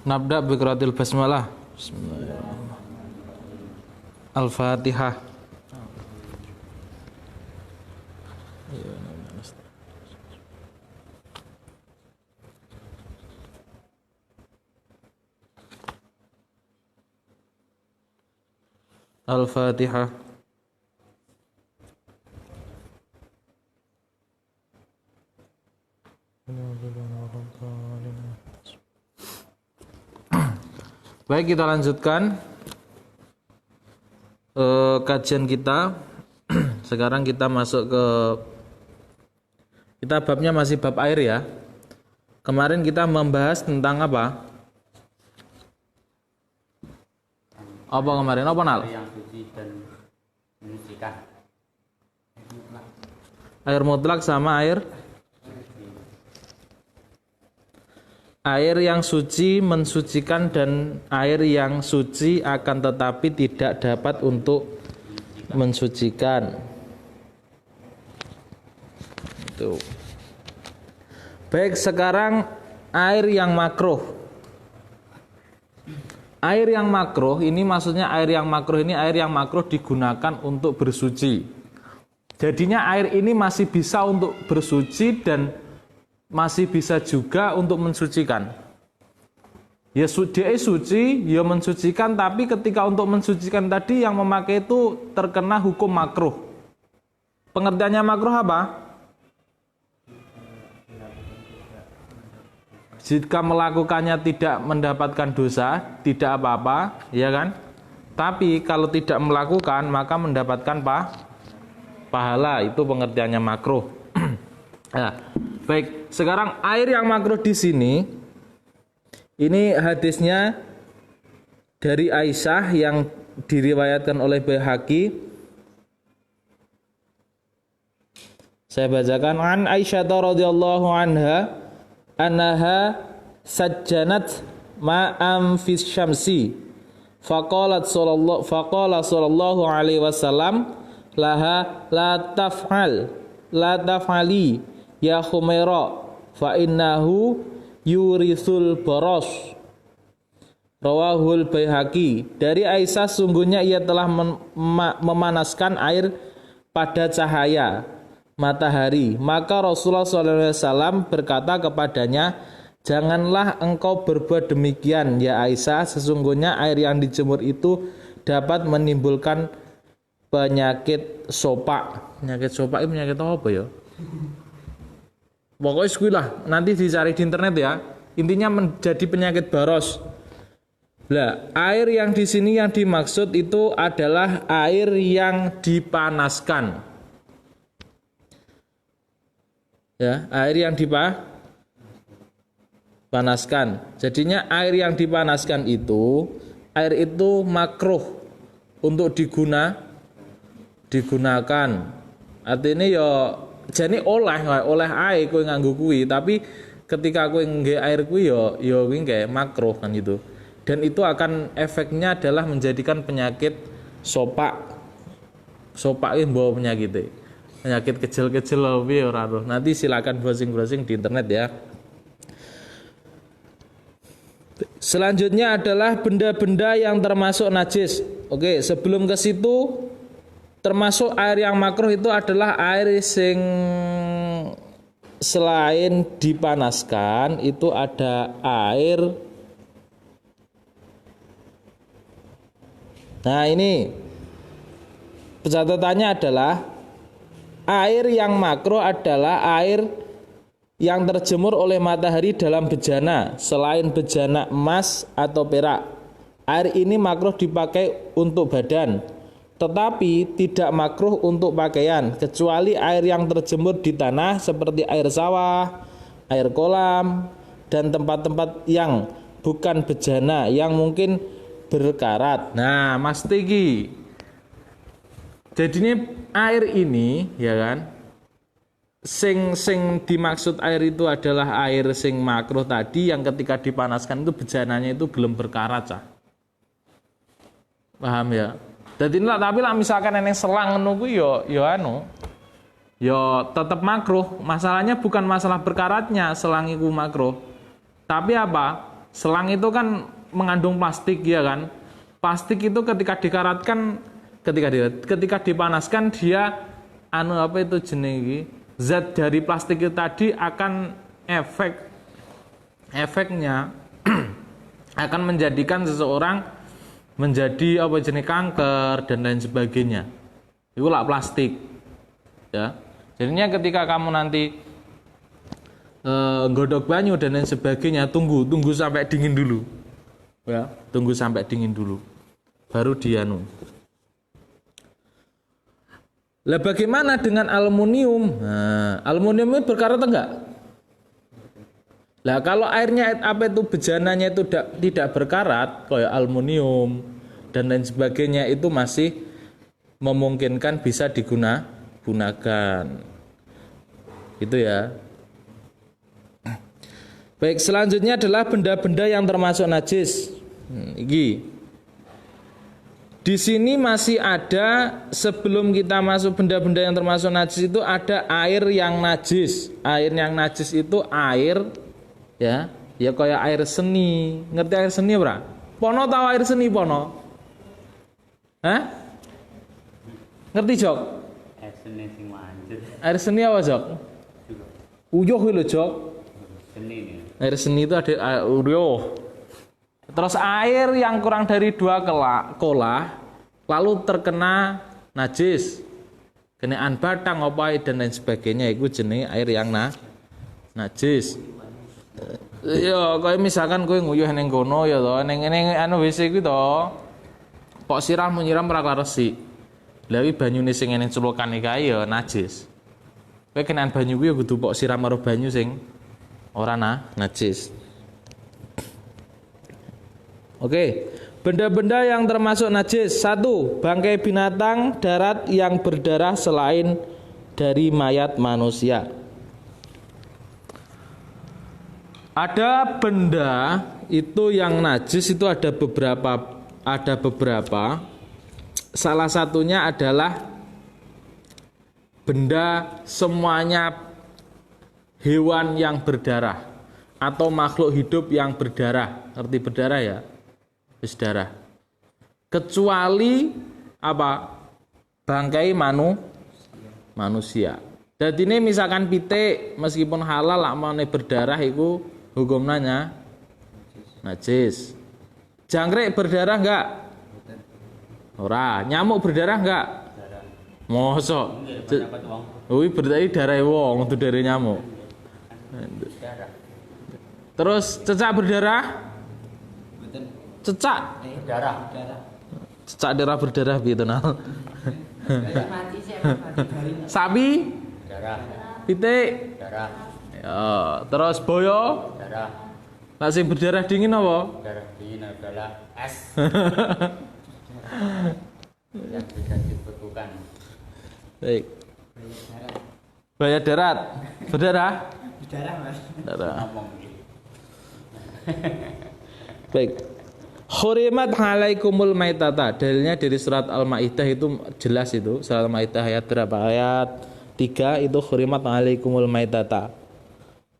Nabda bi qiraatil basmalah. Bismillahirrahmanirrahim. Al-Fatihah. Al-Fatihah. Baik, kita lanjutkan kajian kita. Sekarang kita masuk ke kita babnya masih bab air ya. Kemarin kita membahas tentang apa? Apa kemarin? Apa Nal? Yang suci dan menyucikan. Air mutlak sama air yang suci mensucikan dan air yang suci akan tetapi tidak dapat untuk mensucikan. Itu. Baik, sekarang air yang makruh. Air yang makruh ini maksudnya air yang makruh digunakan untuk bersuci. Jadinya air ini masih bisa untuk bersuci dan masih bisa juga untuk mensucikan. Ya dia suci, ya mensucikan, tapi ketika untuk mensucikan tadi yang memakai itu terkena hukum makruh. Pengertiannya makruh apa? Jika melakukannya tidak mendapatkan dosa, tidak apa-apa, ya kan? Tapi kalau tidak melakukan maka mendapatkan pahala, itu pengertiannya makruh. Nah, baik, sekarang air yang makruh di sini, ini hadisnya dari Aisyah yang diriwayatkan oleh Baihaqi. Saya bacakan, an Aisyah radhiyallahu anha annaha sajjanat ma'am fis syamsi faqala sallallahu alaihi wasallam laha la taf'ali ya Khumaira fa innahu yurisul baros. Rawahul Baihaqi. Dari Aisyah, sungguhnya ia telah memanaskan air pada cahaya matahari. Maka Rasulullah SAW berkata kepadanya, janganlah engkau berbuat demikian ya Aisyah, sesungguhnya air yang dijemur itu dapat menimbulkan penyakit sopak. Penyakit sopak itu penyakit apa ya? Pokoknya sekali lah, nanti dicari di internet ya. Intinya menjadi penyakit baros. Lah, air yang di sini yang dimaksud itu adalah air yang dipanaskan. Ya, air yang dipanaskan. Jadinya air yang dipanaskan itu, air itu makruh untuk digunakan. Artinya ya jadi oleh air kowe nganggo kuwi, tapi ketika kowe nggae air kuwi ya kowe nggae makruh kan itu. Dan itu akan efeknya adalah menjadikan penyakit sopak. Sopak iki mbawa penyakit. Penyakit kecil-kecil piye ora roh. Nanti silakan browsing-browsing di internet ya. Selanjutnya adalah benda-benda yang termasuk najis. Oke, sebelum ke situ, termasuk air yang makruh itu adalah air sing selain dipanaskan, itu ada air. Nah, ini catatannya adalah air yang makruh adalah air yang terjemur oleh matahari dalam bejana selain bejana emas atau perak. Air ini makruh dipakai untuk badan, tetapi tidak makruh untuk pakaian, kecuali air yang terjemur di tanah seperti air sawah, air kolam, dan tempat-tempat yang bukan bejana yang mungkin berkarat. Nah, Mas Tigi, jadinya air ini, ya kan, sing dimaksud air itu adalah air sing makruh tadi yang ketika dipanaskan itu bejananya itu belum berkarat, cah. Paham ya? Jadi tapi lah misalkan neneng selang ngono kuwi ya tetap makruh. Masalahnya bukan masalah berkaratnya selang iku makruh. Tapi apa? selang itu kan mengandung plastik ya kan. Plastik itu ketika dikaratkan, ketika dipanaskan dia zat dari plastik itu tadi akan efeknya akan menjadikan seseorang menjadi kanker dan lain sebagainya. Itulah plastik. Ya. Jadinya ketika kamu nanti godok banyu dan lain sebagainya, tunggu sampai dingin dulu. Ya, tunggu sampai dingin dulu. Baru dianu. Lah bagaimana dengan aluminium? Nah, aluminium itu berkarat enggak? Lah kalau airnya bejananya itu tidak berkarat kayak aluminium dan lain sebagainya, itu masih memungkinkan bisa digunakan. Itu ya. Baik, selanjutnya adalah benda-benda yang termasuk najis. Di sini masih ada, sebelum kita masuk benda-benda yang termasuk najis itu ada air yang najis. Air yang najis itu air ya kayak air seni. Ngerti air seni ora? Pono tahu air seni Pono? Hah? Ngerti Jok? Air seni sing manjur. Air seni apa Jok? Uyuh lho Jok. Seni nih. Air seni itu ada uyuh. Terus air yang kurang dari 2 kolah lalu terkena najis, kenaan batang opai dan lain sebagainya, itu jenis air yang najis. Ya kayak misalkan kowe nguyuh ning kono ya to, ning WC kuwi to. Kok siram nyiram ora resik. Lah iki banyune sing ning celukan iki kae ya najis. Kowe kenaan banyu kuwi ya kudu pok siram karo banyu sing ora najis. Oke, benda-benda yang termasuk najis. 1. Bangkai binatang darat yang berdarah selain dari mayat manusia. Ada benda itu yang najis itu ada beberapa. Salah satunya adalah benda semuanya hewan yang berdarah atau makhluk hidup yang berdarah. Arti berdarah ya? Berdarah. Kecuali apa? Bangkai manusia. Jadi ini misalkan pitik meskipun halal lakmane berdarah itu hukumnya najis. Jangkrik berdarah enggak? Ora. Nyamuk berdarah enggak? Mosok. Kuwi berarti darah wong, itu dari nyamuk. Terus cecak berdarah? Cecak darah berdarah gitu nah. Sapi Darah. pitik Darah. ya, terus boyo Darah. lah sing berdarah dingin apa? Darah dingin adalah es yang bisa dibekukan. Baik. Bayar darat berdarah? Mas. Darah. Ngomong. Baik. Khurimat alaikumul maitata. Dalilnya dari surat Al-Maidah itu jelas itu. Surat Al-Maidah ayat berapa? Ayat 3 itu khurimat alaikumul maitata.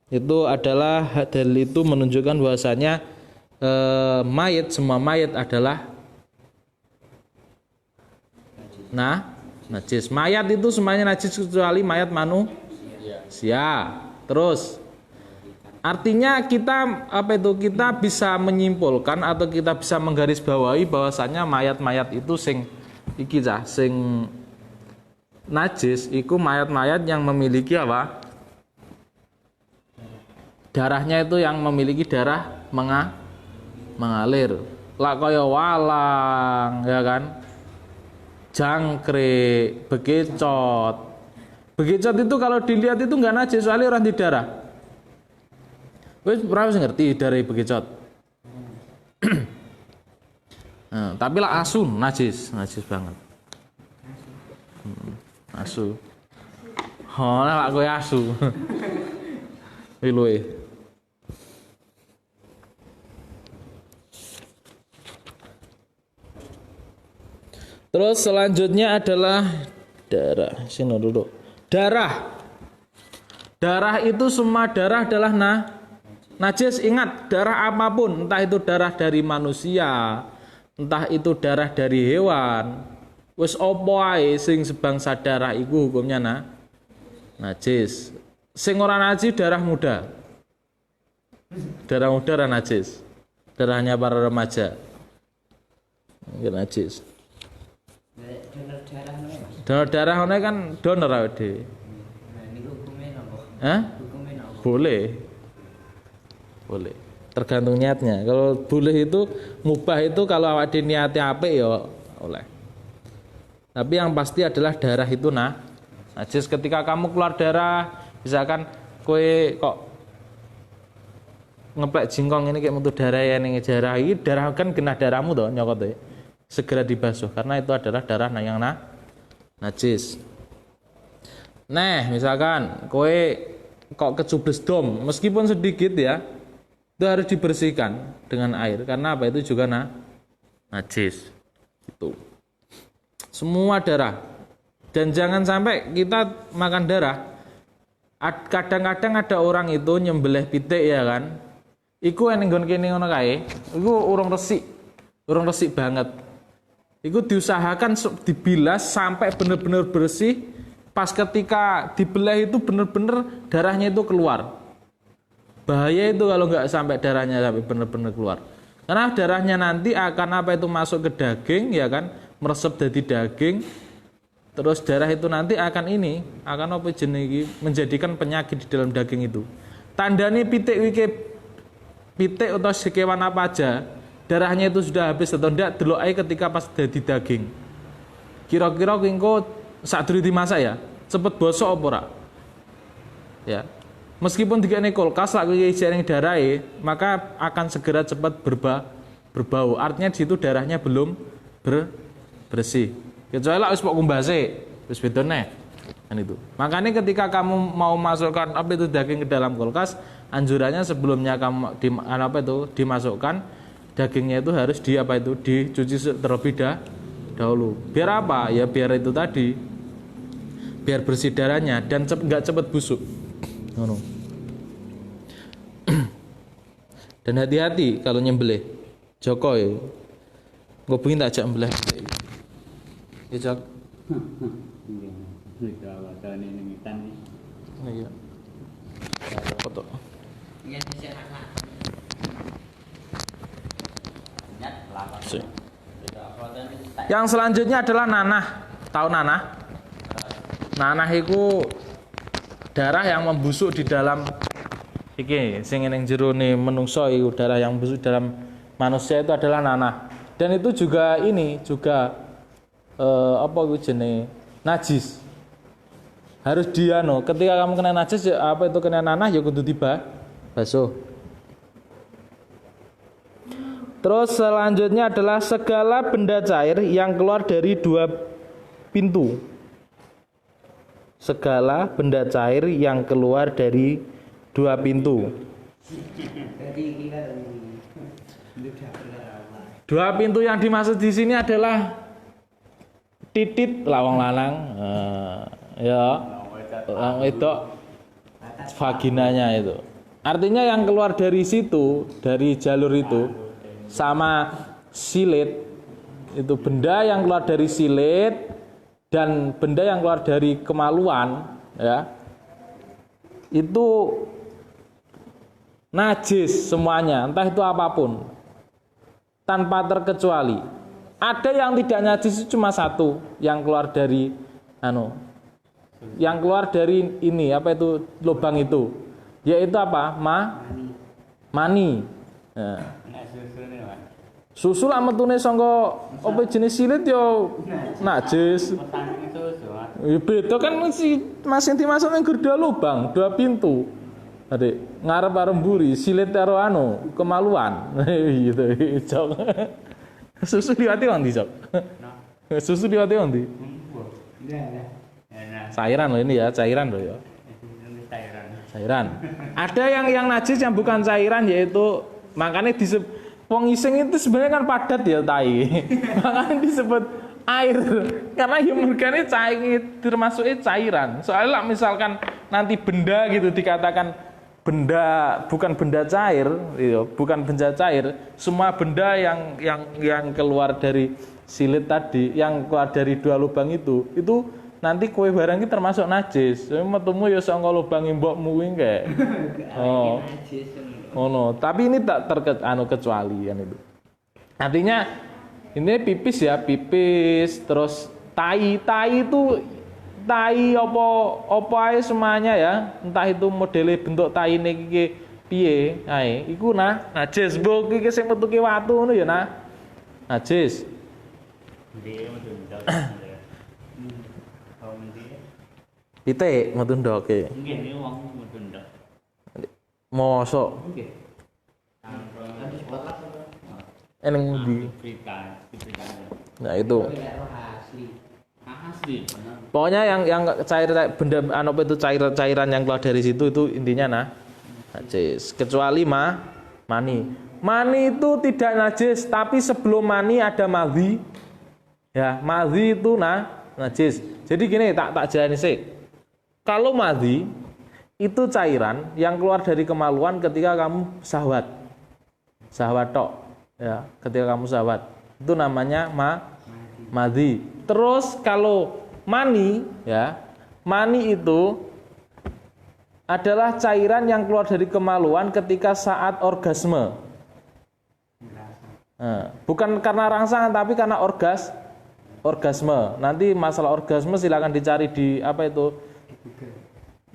Itu adalah dalil itu menunjukkan bahwasanya semua mayat adalah najis. Mayat itu semuanya najis kecuali mayat manusia. Terus artinya kita bisa menyimpulkan atau kita bisa menggarisbawahi bahwasanya mayat-mayat itu sing najis iku mayat-mayat yang memiliki apa? Darahnya itu yang memiliki darah mengalir. Lah kaya walang ya kan? Jangkrik, bekicot. Bekicot itu kalau dilihat itu enggak najis soalnya orang di darah. Wis pernah ngerti dari bekicot. Nah, tapi lah asu najis banget. Asu. Oh, lah kowe asu. Luwe. Terus selanjutnya adalah darah. Sini dulu. Darah. Darah itu semua darah adalah Najis, ingat, darah apapun, entah itu darah dari manusia, entah itu darah dari hewan, wis opo ae sing sebangsa darah iku hukumnya najis. Sing ora najis darah muda. Darah muda ora najis. Darahnya para remaja. Nggih najis. Donor darah nih Mas. Donor darah ngene kan donor awake dhewe. Nah, ini hukumnya nopo? Hah? Hukumnya nopo? Boleh. Boleh. Tergantung niatnya. Kalau boleh itu mubah itu kalau awak dhewe niate apik ya oleh. Tapi yang pasti adalah darah itu najis. Ketika kamu keluar darah, misalkan kowe kok ngeplek jingkong ini kayak metu darah ya ning darah iki darah kan kena darahmu toh nyokot segera dibasuh karena itu adalah darah yang najis. Nah, misalkan kowe kok kecubles dom meskipun sedikit ya, itu harus dibersihkan dengan air karena apa itu juga najis. Itu. Semua darah. Dan jangan sampai kita makan darah. Kadang-kadang ada orang itu nyembelih pitik ya kan. Iku eneng nggon kene ngono kae. Iku urung resik banget. Iku diusahakan dibilas sampai benar-benar bersih. Pas ketika dibelah itu benar-benar darahnya itu keluar. Bahaya itu kalau nggak sampai darahnya sampai benar-benar keluar. Karena darahnya nanti akan apa itu masuk ke daging ya kan, meresep dari daging. Terus darah itu nanti akan apa jenenge menjadikan penyakit di dalam daging itu. Tandane pitik atau kewan apa aja, darahnya itu sudah habis atau enggak delok ae ketika pas di daging. Kira-kira engko sadurunge dimasak ya, cepet bosok apa ora? Ya. Meskipun dikene kulkas lak kuwi isine darahe, maka akan segera cepat berbau. Artinya di situ darahnya belum bersih. Kecuali lak wis pok kumbase, wis beda neh. Kan itu. Makanya ketika kamu mau masukkan apa itu daging ke dalam kulkas, anjurannya sebelumnya kamu dimasukkan dagingnya itu harus dicuci terlebih dahulu. Biar apa? Ya biar itu tadi. Biar bersih darahnya dan enggak cepat busuk. Ngono. Dan hati-hati kalau nyembelih. Joko ya. Engko bengi tak ajak mbelih. Ya Jok. Sudah wadane ning ikan iki. Iya. Foto. Iya bisa anak. Nyat lawan. Si. Tidak wadane. Yang selanjutnya adalah nanah. Tahu nanah? Nanah itu darah yang membusuk di dalam iki sing ning jerone menungso iku darah yang membusuk dalam manusia itu adalah nanah. Dan itu juga apa iku jenenge najis. Harus ketika kamu kena najis apa itu kena nanah ya kudu basuh. Terus selanjutnya adalah segala benda cair yang keluar dari dua pintu. Segala benda cair yang keluar dari dua pintu. Dua pintu yang dimaksud di sini adalah titit lawang lanang, ya, orang wedok, vaginanya itu. Artinya yang keluar dari situ, dari jalur itu, sama silit, itu benda yang keluar dari silit dan benda yang keluar dari kemaluan, ya, itu najis semuanya, entah itu apapun, tanpa terkecuali. Ada yang tidak najis itu cuma satu, yang keluar dari yang keluar dari ini apa itu lubang itu, yaitu apa? Mani. Nah. Susu lah metune sangka apa jenis silit yo najis. Ya beda kan masih dimasuk ning dua lubang, dua pintu. Adik, ngarep mburi, silit karo kemaluan. Gitu, Cok. Susu liwati wong ndi, Cok? Susu liwati wong ndi? Cairan loh ini ya, cairan loh ya. Cairan. Ada yang najis yang bukan cairan yaitu makanya disebut wong iseng itu sebenarnya kan padat ya tai. Makanya disebut air karena hemorgannya cair termasuknya cairan. Soalnya lah misalkan nanti benda gitu dikatakan bukan benda cair, iya, bukan benda cair, semua benda yang keluar dari silit tadi, yang keluar dari dua lubang itu nanti kue barang itu termasuk najis. Metumu ya saka lubang mbokmu kuwi kayak. Oh. Oh no, tapi ini tak kecualian itu. Artinya ini pipis ya, pipis, terus tai itu tai apa ae semuanya ya, entah itu modele bentuk taine iki piye ae, iku najis. Mbok iki sing metu ki watu ngono ya najis. Dia metu ndok. Kalau dia Pitik metu ndoke. mungkin ini wong metu ndok. Mosok Mungkin. Harus kotak sama. eneng ndi? Diberikan. Nah itu. Roh asli. Asli. Pokoknya yang cair benda apa itu cairan yang keluar dari situ itu intinya najis. Kecuali mani. Mani itu tidak najis, tapi sebelum mani ada madhi. Ya, madhi itu najis. Jadi gini, tak jalani sih. Kalau madhi itu cairan yang keluar dari kemaluan ketika kamu syahwat. Syahwat tok. Ya, ketika kamu syahwat. Itu namanya madhi. Terus kalau mani, ya, mani itu adalah cairan yang keluar dari kemaluan ketika saat orgasme. Nah, bukan karena rangsangan, tapi karena orgasme. Nanti masalah orgasme silakan dicari di apa itu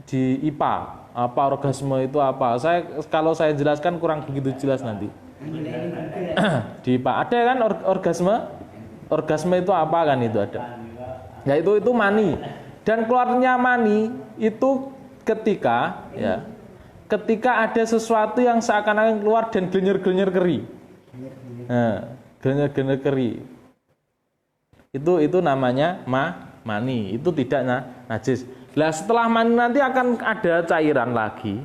di IPA. Apa orgasme itu apa? Kalau saya jelaskan kurang begitu jelas nanti. Di IPA ada kan orgasme? Orgasme itu apa kan itu ada. Ya itu mani. Dan keluarnya mani itu ketika ada sesuatu yang seakan-akan keluar dan glenyer-glenyer keri. Nah, glenyer-glenyer keri. Itu namanya mani. Itu tidak najis. Lah setelah mani nanti akan ada cairan lagi.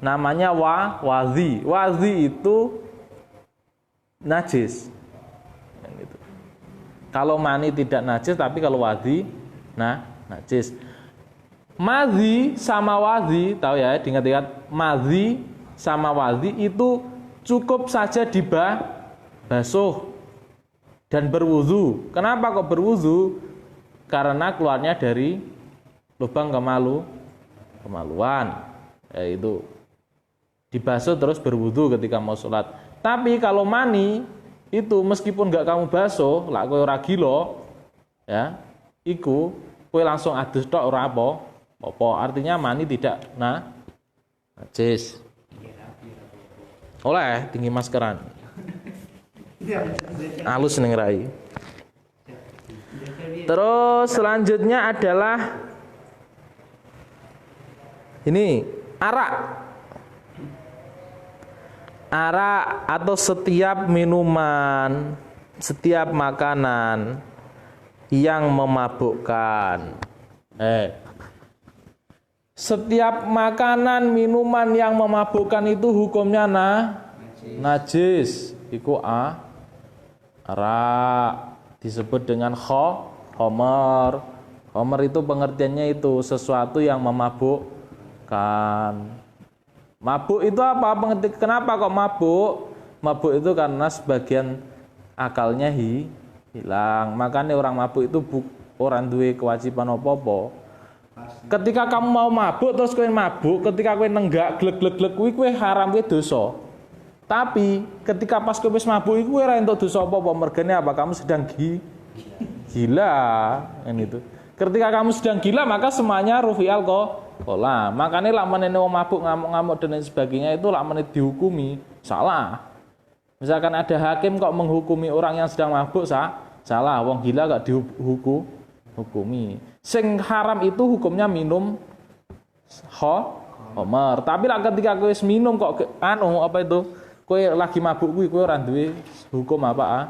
Namanya wadhi. Wadhi itu najis. Kalau mani tidak najis, tapi kalau wadhi najis. Madhi sama wadhi, tahu ya, diingat-ingat, madhi sama wadhi itu cukup saja dibasuh dan berwudu. Kenapa kok berwudu? Karena keluarnya dari lubang kemaluan. Itu dibasuh terus berwudu ketika mau sholat. Tapi kalau mani itu meskipun enggak kamu basuh, lak kowe ora gila, ya, iku kowe langsung adus tok ora apa. Artinya mani tidak najis. Oleh tinggi maskeran. Halus ning rai. Terus selanjutnya adalah ini arak. Arak atau setiap minuman, setiap makanan yang memabukkan. Setiap makanan, minuman yang memabukkan itu hukumnya najis. Iku arak disebut dengan khamar. Khamar itu pengertiannya itu sesuatu yang memabukkan. Mabuk itu apa? Kenapa kok mabuk? Mabuk itu karena sebagian akalnya hilang. Makanya orang mabuk itu orang duwe kewajiban apa-apa. Ketika kamu mau mabuk terus kowe mabuk, ketika kowe nenggak glek-glek kuwi haram, kowe dosa. Tapi ketika pas kowe wis mabuk iku ora entuk dosa apa-apa, mergane apa? Kamu sedang gila, kan itu. Ketika kamu sedang gila maka semuanya rufi'al kola. Makanya lak menene wong mabuk ngamuk-ngamuk dan lain sebagainya itu lak menene dihukumi salah. Misalkan ada hakim kok menghukumi orang yang sedang mabuk salah, wong gila gak dihukumi. Sing haram itu hukumnya minum khamar. Tapi lak ketika kowe minum kok apa itu? Kowe lagi mabuk kuwi kowe ora duwe hukum apa?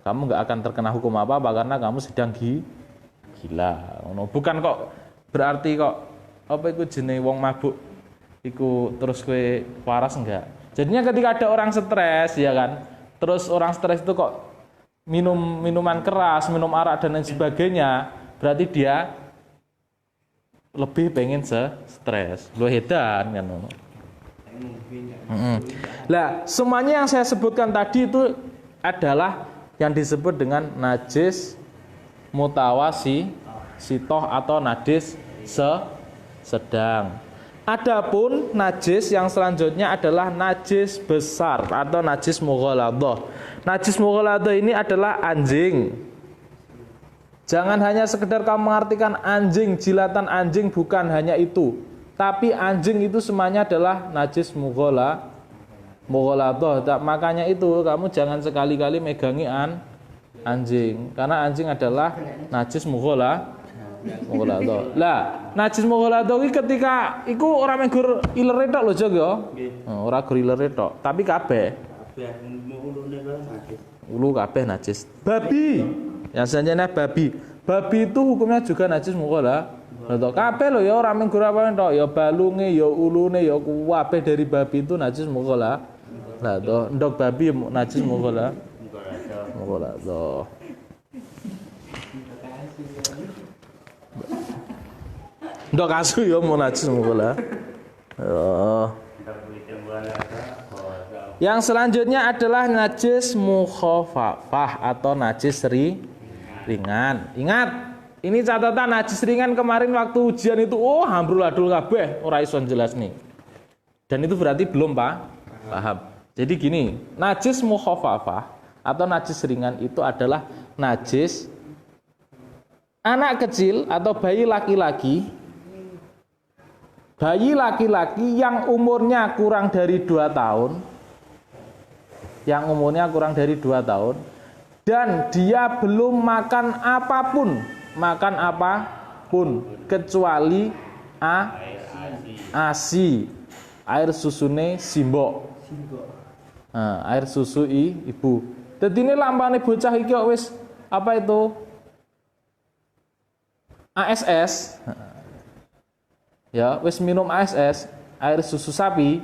Kamu nggak akan terkena hukum apa karena kamu sedang gila. Bukan kok berarti kok apa itu jenenge wong mabuk iku terus kowe waras enggak. Jadinya ketika ada orang stres ya kan, terus orang stres itu kok minuman keras, minum arak dan lain sebagainya, berarti dia lebih pengen stres, lu edan kan ngono. Lah, semuanya yang saya sebutkan tadi itu adalah yang disebut dengan najis mutawasitoh atau najis sedang. Adapun najis yang selanjutnya adalah najis besar atau najis mughaladhah. Najis mughaladhah ini adalah anjing. Jangan hanya sekedar kamu mengartikan anjing, jilatan anjing, bukan hanya itu. Tapi anjing itu semuanya adalah najis mughaladhah. Makanya itu kamu jangan sekali-kali megangi anjing, karena anjing adalah najis mughaladhah. Lah, najis mughaladhah iki ketika iku ora megur ilere tok lho Jog ya. Ora gur ilere tok, tapi kabeh. Ulu kabeh najis. Babi. Yang selanjutnya babi. Babi itu hukumnya juga najis mughaladhah. Kabeh lho ya ora megur apa tok, ya balunge, ya ulune, ya kabeh dari babi itu najis mughaladhah. Lah to, ndok babi najis mughaladhah. Ndok asu ya mau najis mughaladhah. Yang selanjutnya adalah najis mukhafafah atau najis ringan. Ingat, ini catatan najis ringan kemarin waktu ujian itu amburadul kabeh ora iso jelas nih. Dan itu berarti belum paham. Jadi gini, najis mukhafafah atau najis ringan itu adalah najis anak kecil atau bayi laki-laki yang umurnya kurang dari 2 tahun, dan dia belum makan apapun kecuali ASI, air susune simbok. Air susu ibu. Dadi ini lampane bocah iki kok wis apa itu? ASS. Ya, wis minum ASS, air susu sapi.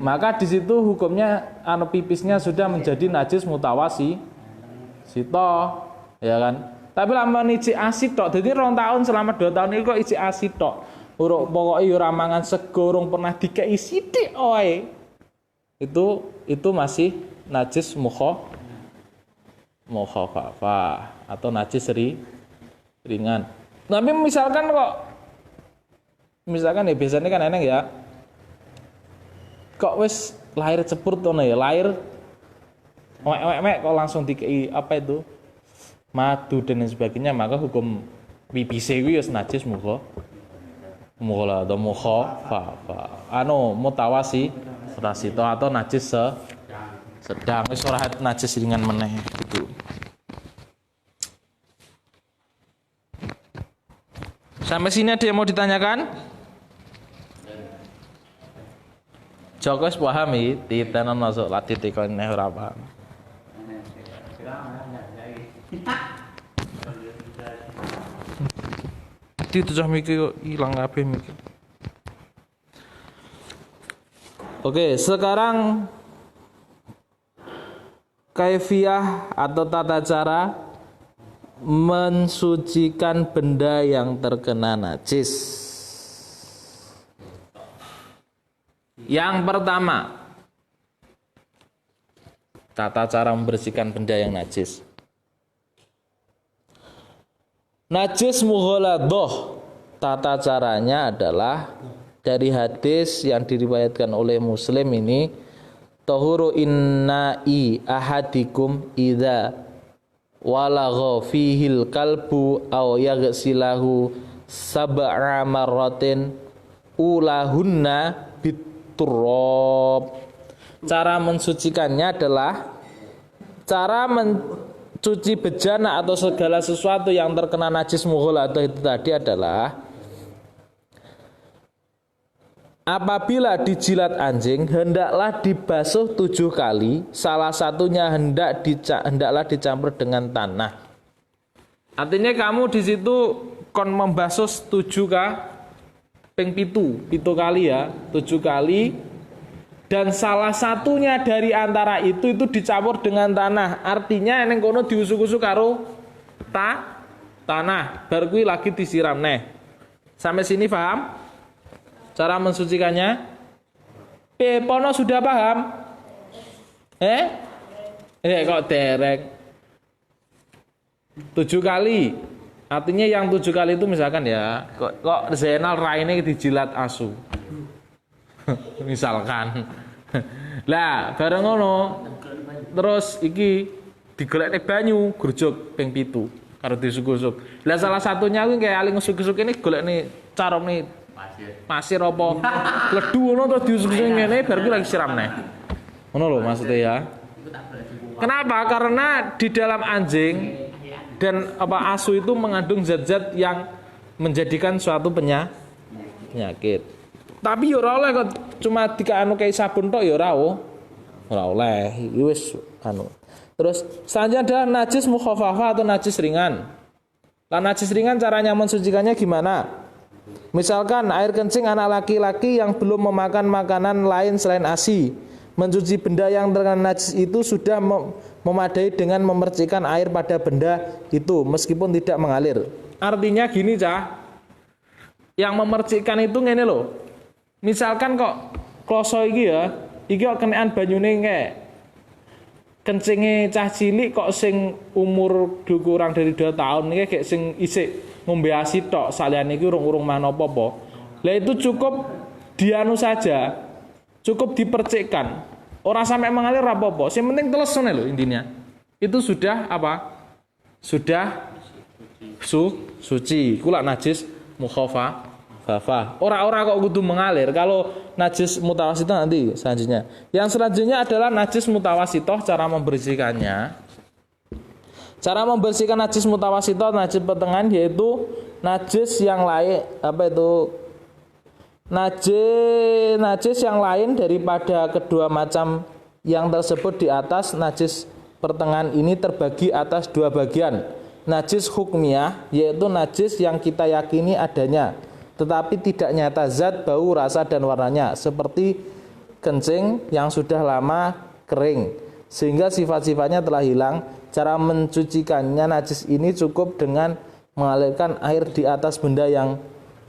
Maka di situ hukumnya pipisnya sudah menjadi najis mutawasitoh, ya kan? Tapi lampane isi asid tok. Dadi 2 tahun selama 2 tahun iki kok isi asid tok. Pokoke ora mangan sego, urung pernah dikei sithik wae. Itu masih najis mukhafafah atau najis ringan. Tapi misalkan ya biasanya kan eneng ya. Kok wis lahir cepur to ya, lahir mek kok langsung dikei apa itu? Madu dan lain sebagainya, maka hukum pipise kuwi wis najis mughaladhah mukhafafah. Mutawasitoh atau najis sedang, wis ora najis ringan meneh gitu. Sampai sini ada yang mau ditanyakan? Joko wis paham iki, titenan masuk latih tekon neh ora paham. Itu cah mikir ilang kabeh mikir. Oke, sekarang kaifiyah atau tata cara mensucikan benda yang terkena najis. Yang pertama, tata cara membersihkan benda yang najis. Najis mughaladhah, tata caranya adalah dari hadis yang diriwayatkan oleh Muslim ini, tahuru inna'i ahadikum idza walagha fihil kalbu aw yaghsilahu sab'a marratin ulahunna biturab. Cara mensucikannya adalah cara mencuci bejana atau segala sesuatu yang terkena najis mughaladhah itu tadi adalah apabila dijilat anjing, hendaklah dibasuh 7 kali. Salah satunya hendaklah dicampur dengan tanah. Artinya kamu di situ kon membasuh 7 kali ya, 7 kali. Dan salah satunya dari antara itu dicampur dengan tanah. Artinya neng kono diusuk-usuk karo tanah. Bar kuwi lagi disiram neh. Sampai sini paham? Cara mensucikannya? Pono sudah paham? Kok derek? 7 kali. Artinya yang 7 kali itu misalkan ya, kok Zainal raine dijilat asu. Misalkan. Lah, bareng ngono. Terus iki digolekne banyu, grujuk ping 7 karo disuk-usuk. Lah salah satunya kuwi kayak ali ngesuk-usuk ini golekne carane pasir apa ledu ngono terus diusuk-usuk ngene bar kuwi lagi siram neh. Ngono lho maksudnya ya. Kenapa? Karena di dalam anjing dan asu itu mengandung zat-zat yang menjadikan suatu penyakit. Tapi yo ora oleh kok cuma dikaanu kayak sabun tok yo ora oleh. Wis anu. Terus selanjutnya adalah najis mukhafafah atau najis ringan. Lah najis ringan caranya mensucikannya gimana? Misalkan air kencing anak laki-laki yang belum memakan makanan lain selain ASI. Mencuci benda yang terkena najis itu sudah memadai dengan memercikkan air pada benda itu meskipun tidak mengalir. Artinya gini cah, yang memercikkan itu ngene loh. Misalkan kok kloso iki ya, iki kok kenaan banyune kayak kencinge cah cilik kok sing umur kurang dari 2 tahun iki kayak sing isik ngombe ASI tok, saliyane iki urung mangan apa-apa. Lah itu cukup dianu saja. Cukup dipercikkan. Orang sampai mengalir apa-apa. Yang penting teles ngene lho intinya. Itu sudah apa? Sudah suci. Kula najis mukhafafah. Ora kok kudu mengalir. Kalau najis mutawasithah nanti selanjutnya. Yang selanjutnya adalah najis mutawasithah, cara membersihkannya. Cara membersihkan najis mutawasithah, najis pertengahan yaitu najis yang lain najis yang lain daripada kedua macam yang tersebut di atas. Najis pertengahan ini terbagi atas 2 bagian. Najis hukmiyah yaitu najis yang kita yakini adanya tetapi tidak nyata zat, bau, rasa dan warnanya, seperti kencing yang sudah lama kering sehingga sifat-sifatnya telah hilang. Cara mencucikannya najis ini cukup dengan mengalirkan air di atas benda yang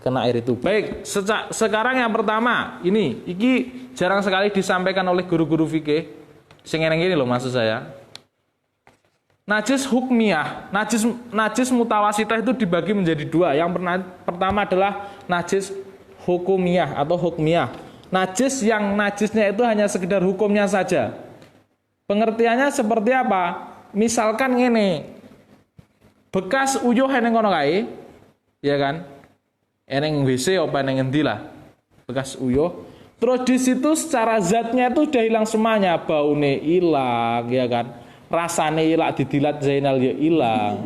kena air itu. Baik, sekarang yang pertama iki jarang sekali disampaikan oleh guru-guru fikih. Sing ngene iki lho maksud saya. Najis hukmiyah, najis mutawasithah itu dibagi menjadi 2. Yang pertama adalah najis hukumiyah atau hukmiyah. Najis yang najisnya itu hanya sekedar hukumnya saja. Pengertiannya seperti apa? Misalkan ngene. Bekas uyuh eneng kono kae, ya kan? Eneng WC apa eneng endi lah, bekas uyuh. Terus di situ secara zatnya itu udah hilang semuanya, baune hilang, ya kan? Rasane hilang, didilat Zainal ya hilang.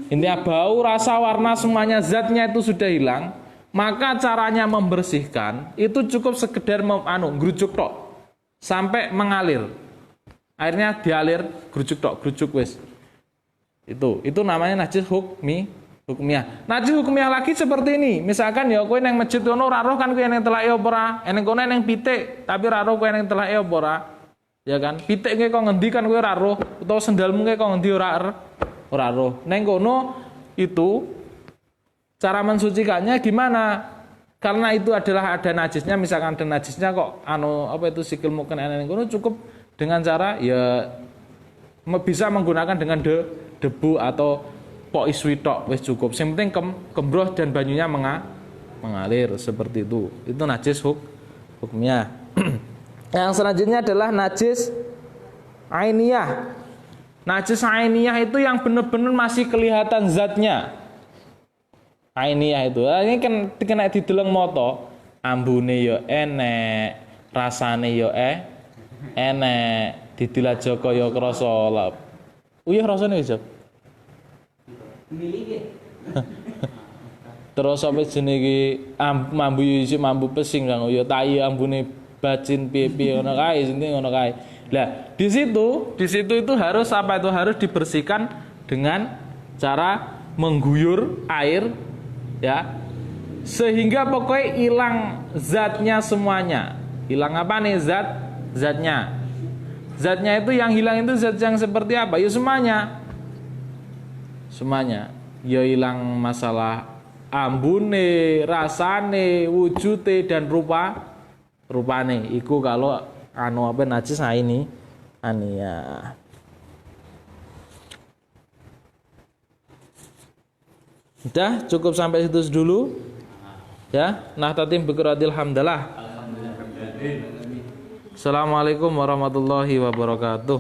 Intinya bau, rasa, warna semuanya zatnya itu sudah hilang. Maka caranya membersihkan itu cukup sekedar ngrujuk tok sampai mengalir. Airnya dialir, grujuk tok, grujuk wis. Itu namanya najis hukmiyah. Najis hukmiyah lagi seperti ini. Misalkan ya kowe nang masjid ono ora roh kan kowe nang telake apa ora? Eneng kono nang pitik, tapi ora roh kowe nang telake apa ora? Ya kan? Pitik kowe kok ngendi kan kowe ora roh, utawa sendalmu kowe kok ngendi ora roh. Nang kono itu cara mensucikannya gimana? Karena itu adalah ada najisnya, misalkan ada najisnya kok sikil mungkin eneng kono cukup dengan cara ya bisa menggunakan dengan debu atau pok iswi tok wis cukup. Yang penting kembroh dan banyunya mengalir seperti itu. Itu najis hukmiyah. Yang selanjutnya adalah najis ainiyah. Najis ainiyah itu yang benar-benar masih kelihatan zatnya. Ainiyah itu. Ini kan kena dideleng moto, ambune yo enek, rasane yo enek, didilat Joko yo krasa lep. Uyuh rasane wis. Terus sampai jenenge iki mambu isih mambu pesing Kang ya tai ambune bacin piye-piye ngono kae sing ngono kae. Lah di situ itu harus harus dibersihkan dengan cara mengguyur air ya. Sehingga pokoknya hilang zatnya semuanya. Hilang apa nih zatnya? Zatnya itu yang hilang itu zat yang seperti apa? Ya semuanya. Ya hilang masalah ambune, rasane, wujude dan rupane. Iku kalau anu apa najis nah ini ania. Udah cukup sampai situ dulu. Ya, nahtatim biqiratil hamdalah. Assalamualaikum warahmatullahi wabarakatuh.